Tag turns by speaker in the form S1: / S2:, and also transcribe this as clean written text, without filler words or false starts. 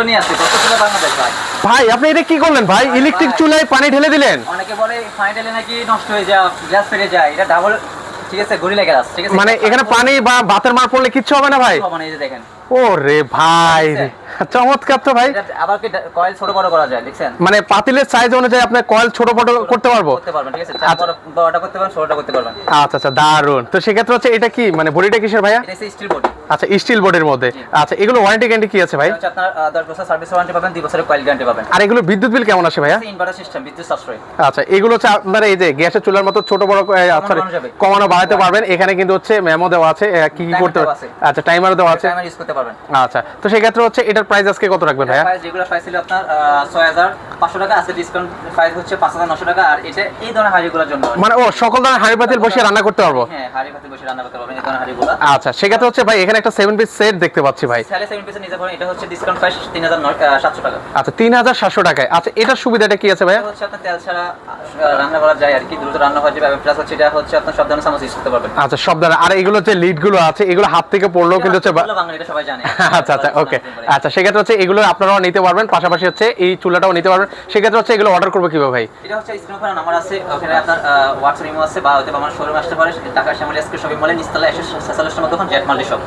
S1: নিয়ে আসছে কত চুলা বাংলাদেশ ভাই।
S2: ভাই আপনি এটা কি করলেন ভাই? ইলেকট্রিক চুলায় পানি ঢেলে দিলেন?
S1: অনেকে বলে পানি ঢেলে নাকি নষ্ট হয়ে যায়, গ্যাস ফেটে যায়। এটা ডাবল, ঠিক আছে, গরিলা গ্যাস, ঠিক আছে।
S2: মানে এখানে পানি বা বাতের মার পড়লে কিচ্ছু হবে না ভাই?
S1: মানে এই যে দেখেন,
S2: ওরে ভাই চমৎকার তো ভাই।
S1: এটা আবার কি কয়েল ছোট বড় করা যায়, দেখছেন?
S2: মানে পাতিলের সাইজ অনুযায়ী আপনি কয়েল ছোট বড় করতে পারবো?
S1: করতে পারবেন, ঠিক আছে। বড়টা করতে পারবেন, ছোটটা করতে পারবেন।
S2: আচ্ছা আচ্ছা, দারুন। তো সেক্ষেত্রে হচ্ছে এটা কি মানে বডিটা কিসের ভাইয়া?
S1: এটা স্টিল বডি।
S2: আচ্ছা, স্টিল বডির মধ্যে। আচ্ছা, এগুলো ওয়ারেন্টি গ্যারান্টি কি আছে ভাই?
S1: হচ্ছে আপনার 10 বছর সার্ভিস ওয়ারেন্টি পাবেন, 2 বছরের কয়েল গ্যারান্টি পাবেন।
S2: আর এগুলো বিদ্যুৎ বিল কেমন আসে ভাইয়া?
S1: ইনভার্টার সিস্টেম, বিদ্যুৎ সাশ্রয়।
S2: আচ্ছা, এগুলো হচ্ছে আপনারা এই যে গ্যাসের চুলার মতো ছোট বড় সরি কমানো বাড়াতে পারবেন। এখানে কিন্তু হচ্ছে মেমো দেওয়া আছে কি কি করতে হবে। আচ্ছা, টাইমারও দেওয়া আছে।
S1: টাইমার ইউজ করতে পারবেন।
S2: আচ্ছা, তো সেই ক্ষেত্রে হচ্ছে এটার প্রাইস আজকে কত রাখবেন ভাইয়া?
S1: প্রাইস যেগুলো প্রাইস ছিল আপনার 6500 টাকা, আজকে ডিসকাউন্ট প্রাইস হচ্ছে 5900 টাকা। আর এটা এই ধরনের হাঁড়িগুলোর জন্য
S2: মানে ও সকল ধরনের হাঁড়ি পাতিল বসিয়ে রান্না করতে পারবো?
S1: হ্যাঁ, হাঁড়ি পাতিল বসিয়ে রান্না করতে পারবেন এই ধরনের হাঁড়িগুলো।
S2: আচ্ছা, সেক্ষেত্রে হচ্ছে ভাই এখানে একটা 7 পিস সেট দেখতে পাচ্ছি ভাই।
S1: 7 পিস নিতে পারেন। এটা হচ্ছে ডিসকাউন্ট প্রাইস 3700 টাকা।
S2: আচ্ছা, 3700 টাকায়। আচ্ছা, এটার সুবিধাটা কি আছে ভাইয়া?
S1: এটা হচ্ছে আপনার তেল ছাড়া রান্না করা যায় আর কি, দ্রুত রান্না হয়ে যাবে। প্লাস হচ্ছে এটা হচ্ছে আপনার সব ধরনের চামচ ইউজ করতে পারবেন।
S2: আচ্ছা, সব ধরনের। আর এগুলো যে লিড গুলো আছে এগুলো হাত থেকে পড়লেও কিন্তু হচ্ছে
S1: বাংলা, এটা সবাই জানে।
S2: আচ্ছা আচ্ছা, ওকে। আচ্ছা, সেক্ষেত্রে হচ্ছে এগুলো আপনারাও নিতে পারবেন, পাশাপাশি হচ্ছে এই চুলাটাও নিতে পারবেন। সেক্ষেত্রে হচ্ছে এগুলো অর্ডার করবো কিভাবে ভাই?
S1: এটা হচ্ছে স্ক্রিন উপরে নাম্বার আছে, ওখানে আপনার হোয়াটসঅ্যাপ ইমো আছে, বা হয়তো আমার শোরুমে আসতে পারে, ঢাকা শ্যামলী এসকে শপিং মলে নিচতলা 146 নম্বর দোকান জেট মাল্টি শপ।